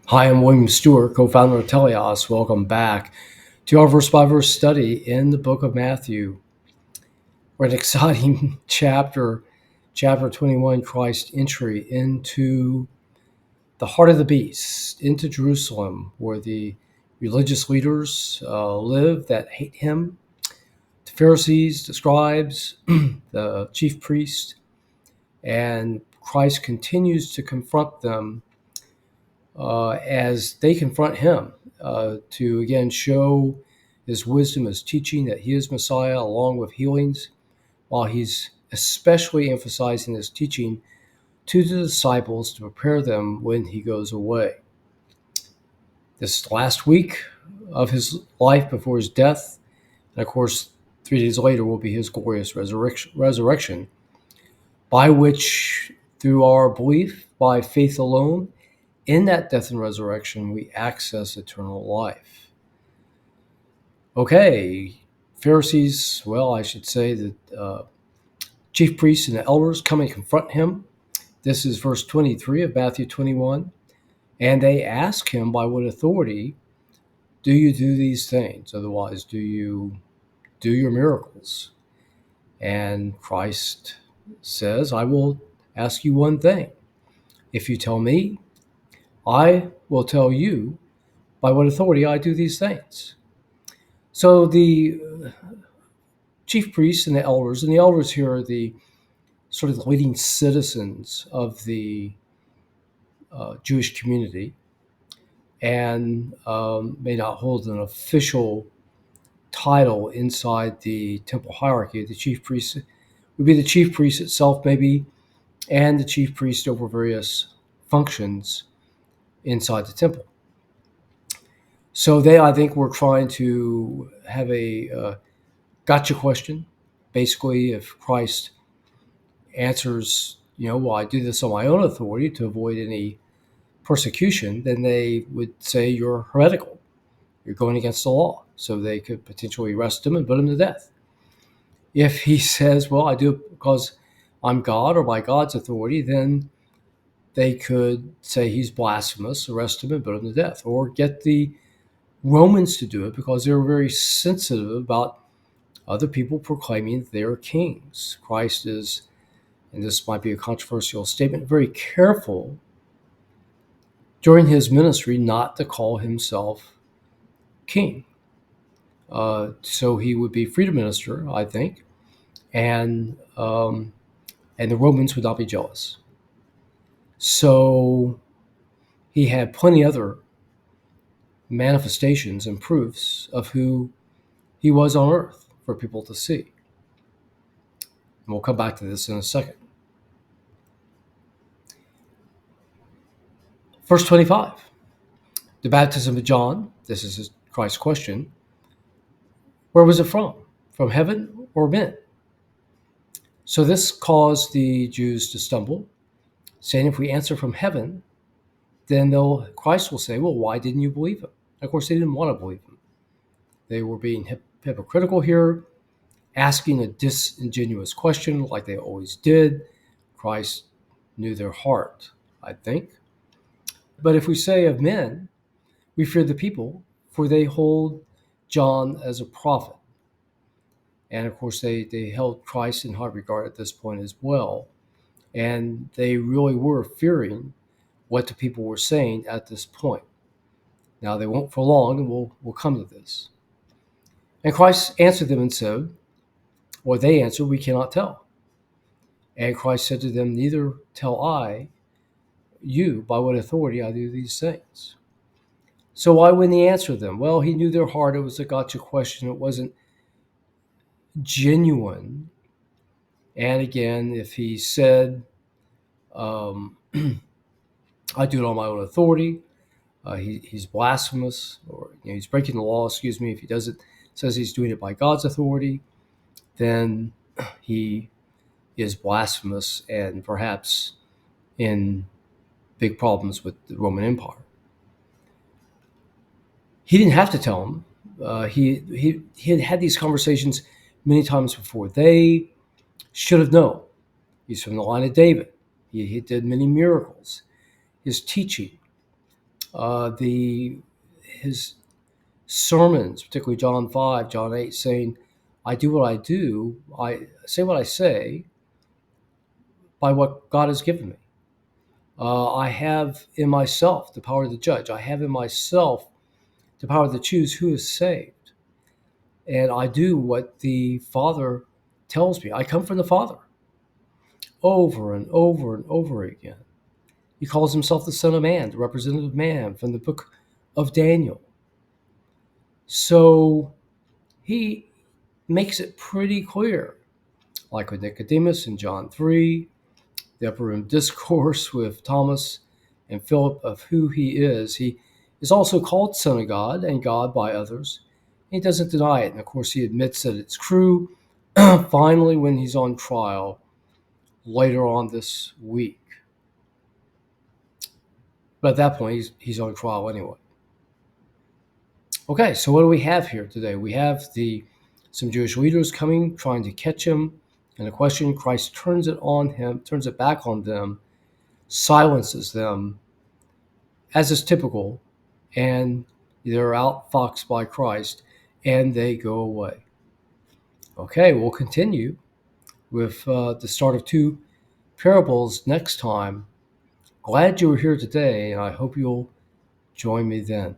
Hi, I'm William Stewart, co-founder of Teleios. Welcome back to our verse-by-verse study in the book of Matthew. We're an exciting chapter 21, Christ's entry into the heart of the beast, into Jerusalem, where the religious leaders live that hate him, the Pharisees, the scribes, the chief priests, and Christ continues to confront them as they confront him to again show his wisdom, his teaching that he is Messiah, along with healings, while he's especially emphasizing his teaching to the disciples to prepare them when he goes away. This last week of his life before his death, and of course, 3 days later will be his glorious resurrection, by which, through our belief, by faith alone, in that death and resurrection, we access eternal life. Okay, Pharisees, well, I should say that chief priests and the elders come and confront him. This is verse 23 of Matthew 21. And they ask him, by what authority do you do these things? Otherwise, do you do your miracles? And Christ says, I will ask you one thing. If you tell me, I will tell you by what authority I do these things. So the chief priests and the elders here are the sort of the leading citizens of the Jewish community, and may not hold an official title inside the temple hierarchy. The chief priest would be the chief priest itself, maybe, and the chief priest over various functions inside the temple. So they, I think, were trying to have a gotcha question. Basically, if Christ answers, well, I do this on my own authority to avoid any persecution, then they would say you're heretical. You're going against the law. So they could potentially arrest him and put him to death. If he says, well, I do it because I'm God or by God's authority, then they could say he's blasphemous, arrest him and put him to death, or get the Romans to do it because they were very sensitive about other people proclaiming they're kings. Christ is, and this might be a controversial statement, very careful during his ministry not to call himself king. So he would be free to minister, I think, and the Romans would not be jealous. So he had plenty other manifestations and proofs of who he was on earth for people to see. And we'll come back to this in a second. Verse 25, the baptism of John, this is Christ's question, where was it from? From heaven or men? So this caused the Jews to stumble, saying if we answer from heaven, then Christ will say, well, why didn't you believe him? Of course, they didn't want to believe him. They were being hypocritical here, asking a disingenuous question like they always did. Christ knew their heart, I think. But if we say of men, we fear the people, for they hold John as a prophet. And of course, they held Christ in high regard at this point as well. And they really were fearing what the people were saying at this point. Now, they won't for long, and we'll come to this. And Christ answered them and said, or they answered, we cannot tell. And Christ said to them, neither tell I you by what authority I do these things. So why wouldn't he answer them? Well, he knew their heart. It was a gotcha question. It wasn't genuine. And again, if he said, I do it on my own authority, he's blasphemous, or he's breaking the law, excuse me. If he does it, says he's doing it by God's authority, then he is blasphemous and perhaps in big problems with the Roman Empire. He didn't have to tell him. He had these conversations many times before. They should have known. He's from the line of David. He did many miracles. His teaching His sermons, particularly John 5, John 8, saying, I do what I do, I say what I say by what God has given me. I have in myself the power to judge. I have in myself the power to choose who is saved. And I do what the Father tells me. I come from the Father over and over and over again. He calls himself the Son of Man, the representative man from the book of Daniel. So he makes it pretty clear, like with Nicodemus in John 3, the upper room discourse with Thomas and Philip of who he is. He is also called Son of God and God by others. He doesn't deny it. And of course, he admits that it's true finally when he's on trial later on this week. But at that point, he's on trial anyway. Okay, so what do we have here today? We have some Jewish leaders coming, trying to catch him. And the question, Christ turns it back on them, silences them, as is typical, and they're outfoxed by Christ, and they go away. Okay, we'll continue with the start of two parables next time. Glad you were here today, and I hope you'll join me then.